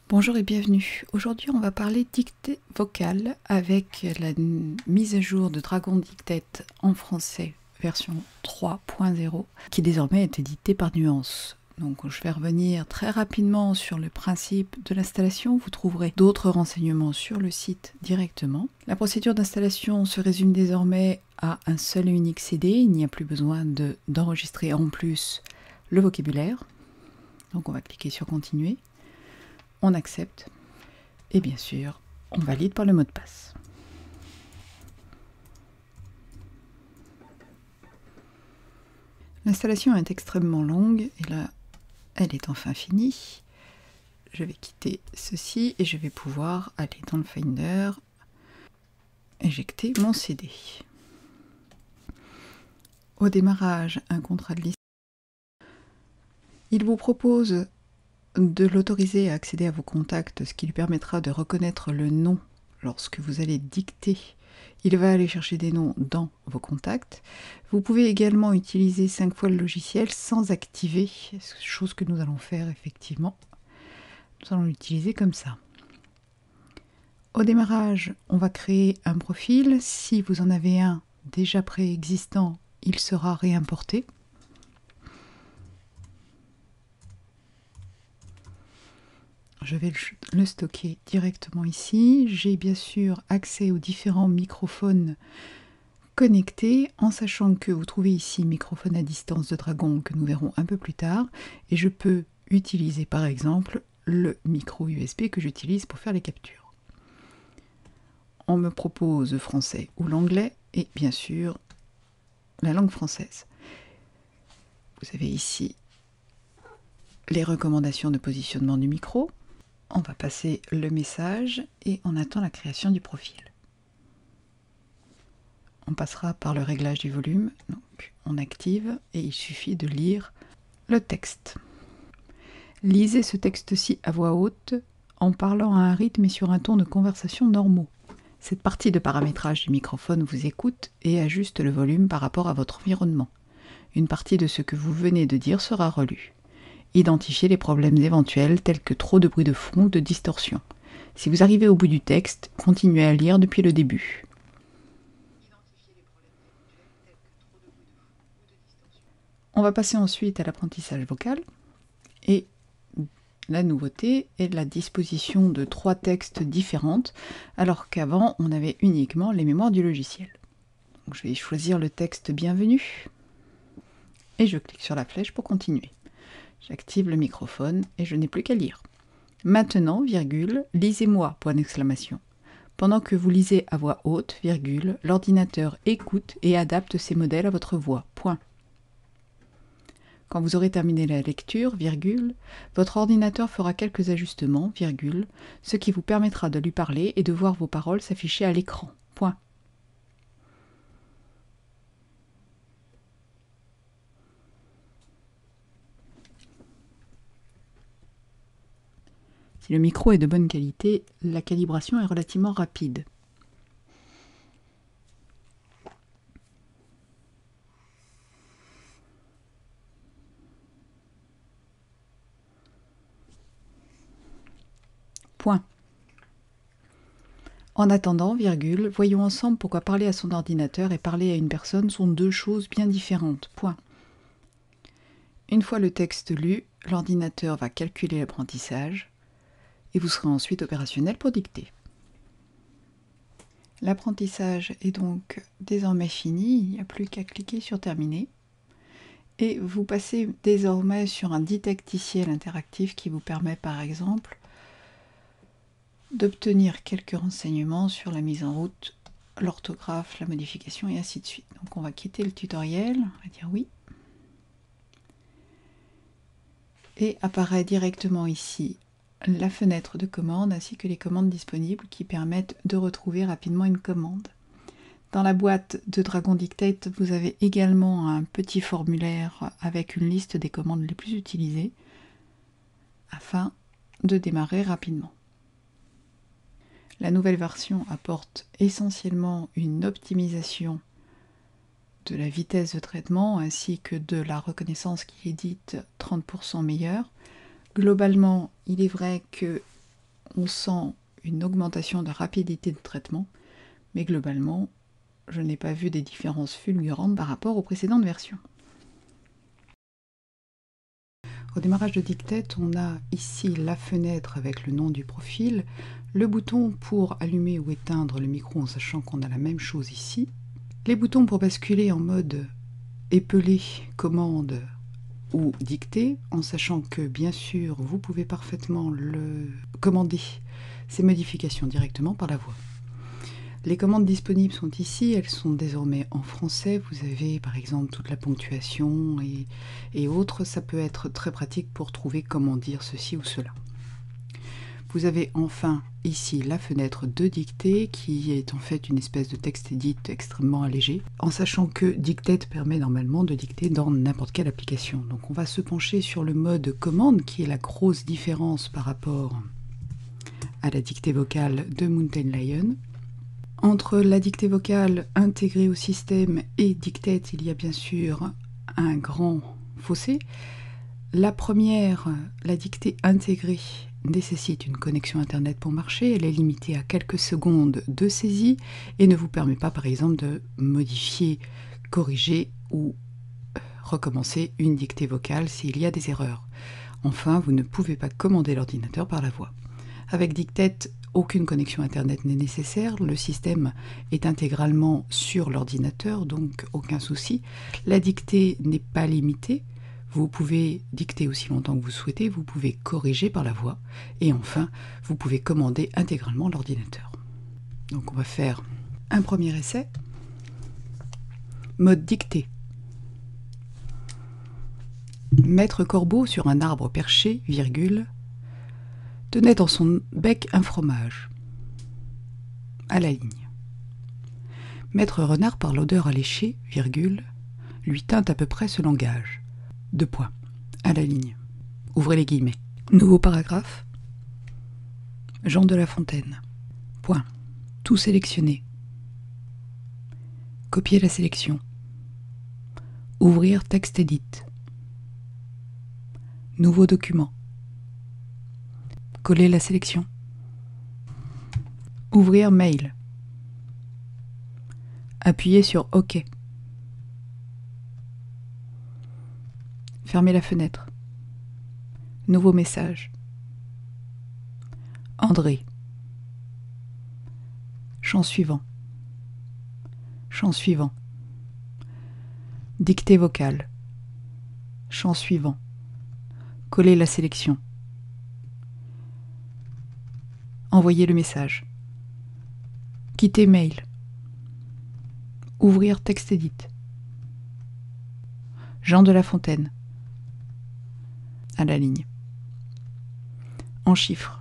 Bonjour et bienvenue. Aujourd'hui, on va parler dictée vocale avec la mise à jour de Dragon Dictate en français version 3.0 qui désormais est éditée par Nuance. Donc je vais revenir très rapidement sur le principe de l'installation. Vous trouverez d'autres renseignements sur le site directement. La procédure d'installation se résume désormais à un seul et unique CD. Il n'y a plus besoin d'enregistrer en plus le vocabulaire. Donc on va cliquer sur Continuer. On accepte et bien sûr, on valide par le mot de passe. L'installation est extrêmement longue et là, elle est enfin finie. Je vais quitter ceci et je vais pouvoir aller dans le Finder, éjecter mon CD. Au démarrage, un contrat de licence. Il vous propose de l'autoriser à accéder à vos contacts, ce qui lui permettra de reconnaître le nom lorsque vous allez dicter. Il va aller chercher des noms dans vos contacts. Vous pouvez également utiliser 5 fois le logiciel sans activer, chose que nous allons faire effectivement. Nous allons l'utiliser comme ça. Au démarrage, on va créer un profil. Si vous en avez un déjà préexistant, il sera réimporté. Je vais le stocker directement ici. J'ai bien sûr accès aux différents microphones connectés, en sachant que vous trouvez ici microphone à distance de Dragon que nous verrons un peu plus tard. Et je peux utiliser par exemple le micro USB que j'utilise pour faire les captures. On me propose français ou l'anglais et bien sûr la langue française. Vous avez ici les recommandations de positionnement du micro. On va passer le message et on attend la création du profil. On passera par le réglage du volume, donc on active et il suffit de lire le texte. Lisez ce texte-ci à voix haute en parlant à un rythme et sur un ton de conversation normaux. Cette partie de paramétrage du microphone vous écoute et ajuste le volume par rapport à votre environnement. Une partie de ce que vous venez de dire sera relue. Identifiez les problèmes éventuels tels que trop de bruit de fond ou de distorsion. Si vous arrivez au bout du texte, continuez à lire depuis le début. On va passer ensuite à l'apprentissage vocal et la nouveauté est la disposition de 3 textes différentes alors qu'avant on avait uniquement les mémoires du logiciel. Donc, je vais choisir le texte bienvenu et je clique sur la flèche pour continuer. J'active le microphone et je n'ai plus qu'à lire. Maintenant, virgule, lisez-moi, point d'exclamation. Pendant que vous lisez à voix haute, virgule, l'ordinateur écoute et adapte ses modèles à votre voix, point. Quand vous aurez terminé la lecture, virgule, votre ordinateur fera quelques ajustements, virgule, ce qui vous permettra de lui parler et de voir vos paroles s'afficher à l'écran, point. Si le micro est de bonne qualité, la calibration est relativement rapide. Point. En attendant, virgule, voyons ensemble pourquoi parler à son ordinateur et parler à une personne sont 2 choses bien différentes. Point. Une fois le texte lu, l'ordinateur va calculer l'apprentissage et vous serez ensuite opérationnel pour dicter. L'apprentissage est donc désormais fini, il n'y a plus qu'à cliquer sur Terminer. Et vous passez désormais sur un didacticiel interactif qui vous permet par exemple d'obtenir quelques renseignements sur la mise en route, l'orthographe, la modification et ainsi de suite. Donc on va quitter le tutoriel, on va dire oui. Et apparaît directement ici la fenêtre de commande ainsi que les commandes disponibles qui permettent de retrouver rapidement une commande. Dans la boîte de Dragon Dictate, vous avez également un petit formulaire avec une liste des commandes les plus utilisées afin de démarrer rapidement. La nouvelle version apporte essentiellement une optimisation de la vitesse de traitement ainsi que de la reconnaissance qui est dite 30% meilleure. Globalement, il est vrai que on sent une augmentation de rapidité de traitement, mais globalement, je n'ai pas vu des différences fulgurantes par rapport aux précédentes versions. Au démarrage de Dictate, on a ici la fenêtre avec le nom du profil, le bouton pour allumer ou éteindre le micro en sachant qu'on a la même chose ici, les boutons pour basculer en mode épeler, commande ou dicter, en sachant que bien sûr vous pouvez parfaitement commander ces modifications directement par la voix. Les commandes disponibles sont ici, elles sont désormais en français. Vous avez par exemple toute la ponctuation et autres. Ça peut être très pratique pour trouver comment dire ceci ou cela. Vous avez enfin ici la fenêtre de dictée qui est en fait une espèce de texte edit extrêmement allégé, en sachant que Dictate permet normalement de dicter dans n'importe quelle application. Donc on va se pencher sur le mode commande qui est la grosse différence par rapport à la dictée vocale de Mountain Lion. Entre la dictée vocale intégrée au système et Dictate, il y a bien sûr un grand fossé. La première, la dictée intégrée, nécessite une connexion internet pour marcher. Elle est limitée à quelques secondes de saisie et ne vous permet pas, par exemple, de modifier, corriger ou recommencer une dictée vocale s'il y a des erreurs. Enfin, vous ne pouvez pas commander l'ordinateur par la voix. Avec Dictate, aucune connexion internet n'est nécessaire, le système est intégralement sur l'ordinateur, donc aucun souci. La dictée n'est pas limitée, vous pouvez dicter aussi longtemps que vous souhaitez, vous pouvez corriger par la voix, et enfin, vous pouvez commander intégralement l'ordinateur. Donc on va faire un premier essai. Mode dictée. Maître corbeau sur un arbre perché, virgule, tenait dans son bec un fromage. À la ligne. Maître renard par l'odeur alléchée, virgule, lui tint à peu près ce langage. 2 points. À la ligne. Ouvrez les guillemets. Nouveau paragraphe. Jean de La Fontaine. Point. Tout sélectionner. Copier la sélection. Ouvrir texte edit. Nouveau document. Coller la sélection. Ouvrir mail. Appuyez sur OK. Fermez la fenêtre. Nouveau message. André. Champ suivant. Champ suivant. Dictée vocale. Champ suivant. Coller la sélection. Envoyer le message. Quitter mail. Ouvrir texte edit. Jean de La Fontaine. À la ligne. En chiffres.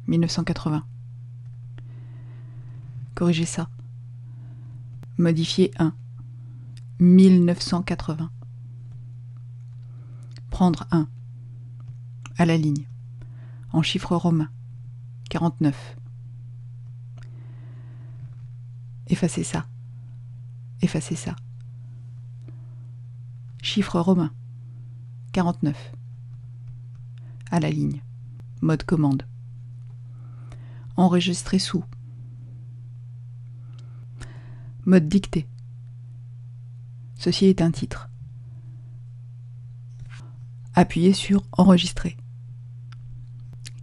1980. Corriger ça. Modifier 1. 1980. Prendre 1. À la ligne. En chiffres romains. 49. Effacer ça. Effacer ça. Chiffre romain. 49. À la ligne. Mode commande. Enregistrer sous. Mode dictée. Ceci est un titre. Appuyez sur Enregistrer.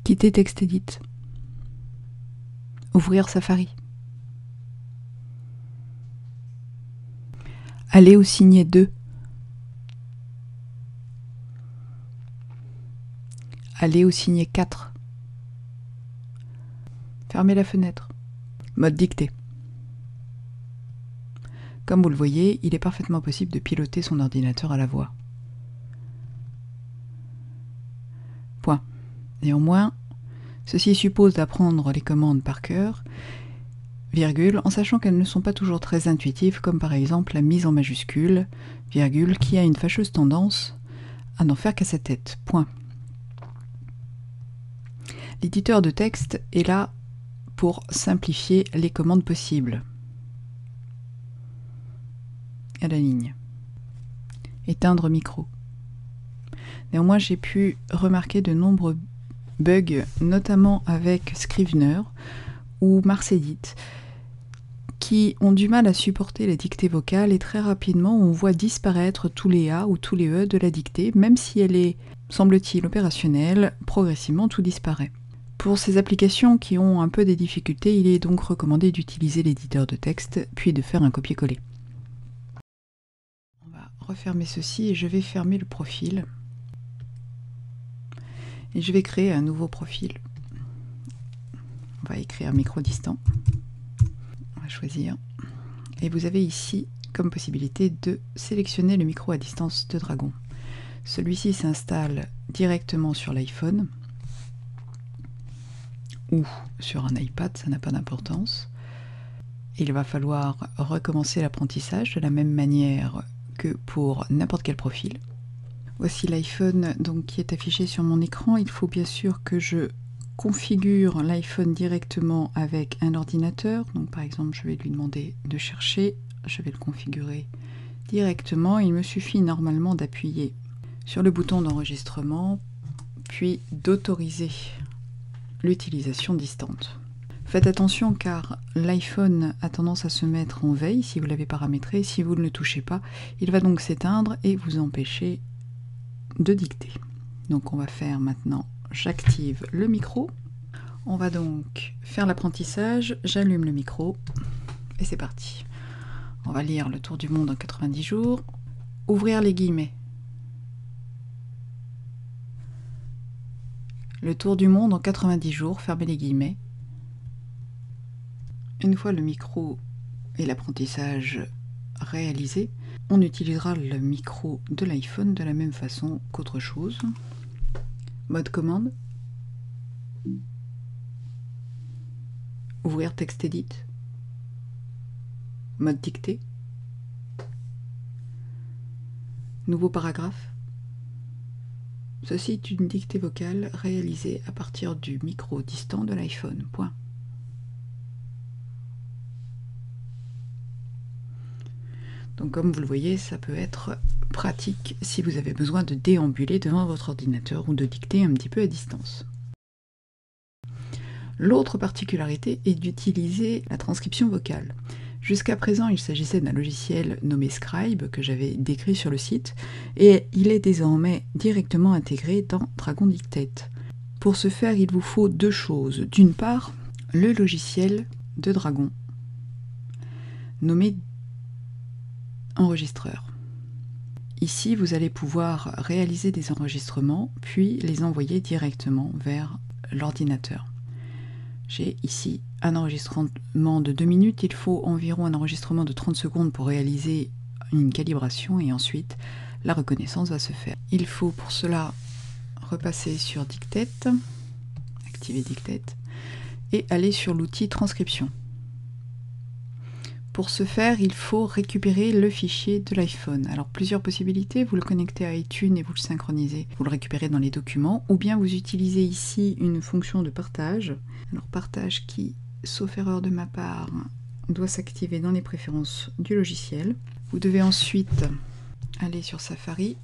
Quitter texte edit. Ouvrir Safari. Aller au signet 2. Aller au signet 4. Fermez la fenêtre. Mode dictée. Comme vous le voyez, il est parfaitement possible de piloter son ordinateur à la voix. Point. Néanmoins, ceci suppose d'apprendre les commandes par cœur, virgule, en sachant qu'elles ne sont pas toujours très intuitives, comme par exemple la mise en majuscule, virgule, qui a une fâcheuse tendance à n'en faire qu'à sa tête. Point. L'éditeur de texte est là pour simplifier les commandes possibles. À la ligne. Éteindre micro. Néanmoins, j'ai pu remarquer de nombreux bugs, notamment avec Scrivener ou Marsedit, qui ont du mal à supporter la dictée vocale, et très rapidement on voit disparaître tous les A ou tous les E de la dictée, même si elle est, semble-t-il, opérationnelle, progressivement tout disparaît. Pour ces applications qui ont un peu des difficultés, il est donc recommandé d'utiliser l'éditeur de texte, puis de faire un copier-coller. On va refermer ceci et je vais fermer le profil. Et je vais créer un nouveau profil. On va écrire micro distant. On va choisir. Et vous avez ici comme possibilité de sélectionner le micro à distance de Dragon. Celui-ci s'installe directement sur l'iPhone ou sur un iPad, ça n'a pas d'importance. Il va falloir recommencer l'apprentissage de la même manière que pour n'importe quel profil. Voici l'iPhone donc qui est affiché sur mon écran. Il faut bien sûr que je configure l'iPhone directement avec un ordinateur. Donc par exemple, je vais lui demander de chercher. Je vais le configurer directement. Il me suffit normalement d'appuyer sur le bouton d'enregistrement, puis d'autoriser l'utilisation distante. Faites attention car l'iPhone a tendance à se mettre en veille si vous l'avez paramétré. Si vous ne le touchez pas, il va donc s'éteindre et vous empêcher de dicter. Donc on va faire maintenant, j'active le micro. On va donc faire l'apprentissage, j'allume le micro et c'est parti. On va lire Le Tour du monde en 90 jours. Ouvrir les guillemets. Le tour du monde en 90 jours, fermez les guillemets. Une fois le micro et l'apprentissage réalisés, on utilisera le micro de l'iPhone de la même façon qu'autre chose. Mode commande. Ouvrir texte edit. Mode dictée. Nouveau paragraphe. Ceci est une dictée vocale réalisée à partir du micro distant de l'iPhone. Point. Donc comme vous le voyez, ça peut être pratique si vous avez besoin de déambuler devant votre ordinateur ou de dicter un petit peu à distance. L'autre particularité est d'utiliser la transcription vocale. Jusqu'à présent, il s'agissait d'un logiciel nommé Scribe que j'avais décrit sur le site et il est désormais directement intégré dans Dragon Dictate. Pour ce faire, il vous faut deux choses. D'une part, le logiciel de Dragon nommé enregistreur. Ici, vous allez pouvoir réaliser des enregistrements puis les envoyer directement vers l'ordinateur. J'ai ici un enregistrement de 2 minutes, il faut environ un enregistrement de 30 secondes pour réaliser une calibration et ensuite la reconnaissance va se faire. Il faut pour cela repasser sur Dictate, activer Dictate et aller sur l'outil transcription. Pour ce faire, il faut récupérer le fichier de l'iPhone. Alors plusieurs possibilités, vous le connectez à iTunes et vous le synchronisez, vous le récupérez dans les documents, ou bien vous utilisez ici une fonction de partage. Alors partage qui, sauf erreur de ma part, doit s'activer dans les préférences du logiciel. Vous devez ensuite aller sur Safari,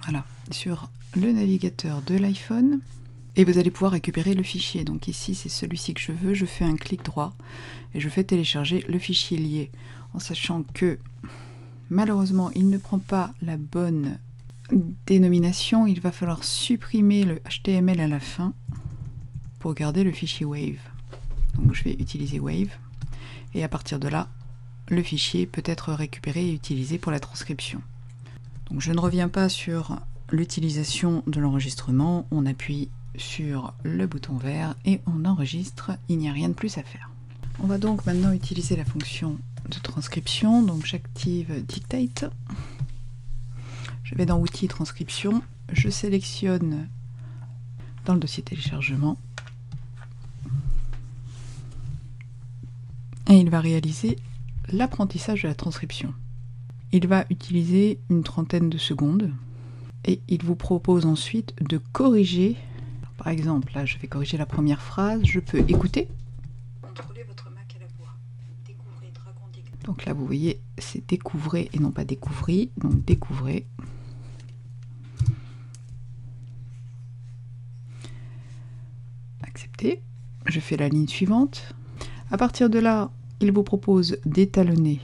voilà, sur le navigateur de l'iPhone. Et vous allez pouvoir récupérer le fichier. Donc ici, c'est celui-ci que je veux. Je fais un clic droit et je fais télécharger le fichier lié. En sachant que, malheureusement, il ne prend pas la bonne dénomination. Il va falloir supprimer le HTML à la fin pour garder le fichier Wave. Donc je vais utiliser Wave. Et à partir de là, le fichier peut être récupéré et utilisé pour la transcription. Donc je ne reviens pas sur l'utilisation de l'enregistrement. On appuie sur le bouton vert et on enregistre, il n'y a rien de plus à faire. On va donc maintenant utiliser la fonction de transcription, donc j'active Dictate, je vais dans Outils transcription, je sélectionne dans le dossier téléchargement et il va réaliser l'apprentissage de la transcription. Il va utiliser une trentaine de secondes et il vous propose ensuite de corriger. Par exemple, là, je vais corriger la première phrase. Je peux écouter. Contrôlez votre Mac à la voix. Découvrez Dragon Dictate. Donc là, vous voyez, c'est découvrez et non pas découvrir. Donc découvrez. arrêter. Je fais la ligne suivante. À partir de là, il vous propose d'étalonner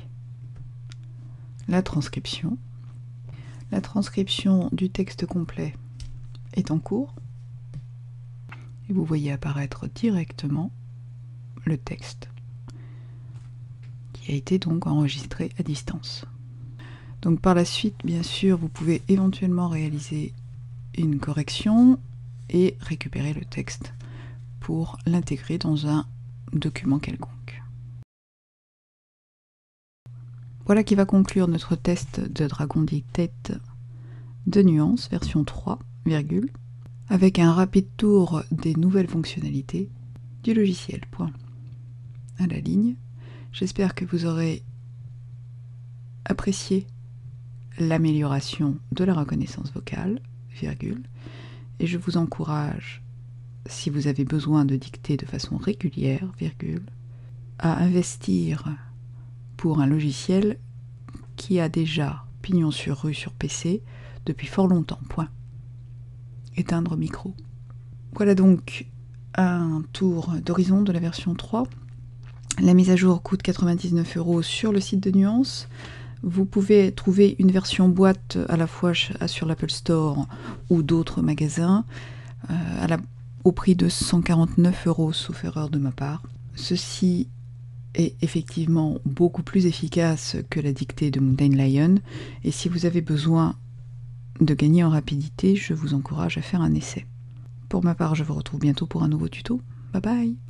la transcription. La transcription du texte complet est en cours. Et vous voyez apparaître directement le texte qui a été donc enregistré à distance. Donc par la suite, bien sûr, vous pouvez éventuellement réaliser une correction et récupérer le texte pour l'intégrer dans un document quelconque. Voilà qui va conclure notre test de Dragon Dictate de Nuance version 3, avec un rapide tour des nouvelles fonctionnalités du logiciel. Point. À la ligne. J'espère que vous aurez apprécié l'amélioration de la reconnaissance vocale, et je vous encourage, si vous avez besoin de dicter de façon régulière, à investir pour un logiciel qui a déjà pignon sur rue sur PC depuis fort longtemps. Point. Éteindre micro. Voilà donc un tour d'horizon de la version 3. La mise à jour coûte 99 € sur le site de Nuance. Vous pouvez trouver une version boîte à la fois sur l'Apple Store ou d'autres magasins au prix de 149 € sauf erreur de ma part. Ceci est effectivement beaucoup plus efficace que la dictée de Mundane Lion, et si vous avez besoin de gagner en rapidité, je vous encourage à faire un essai. Pour ma part, je vous retrouve bientôt pour un nouveau tuto. Bye bye!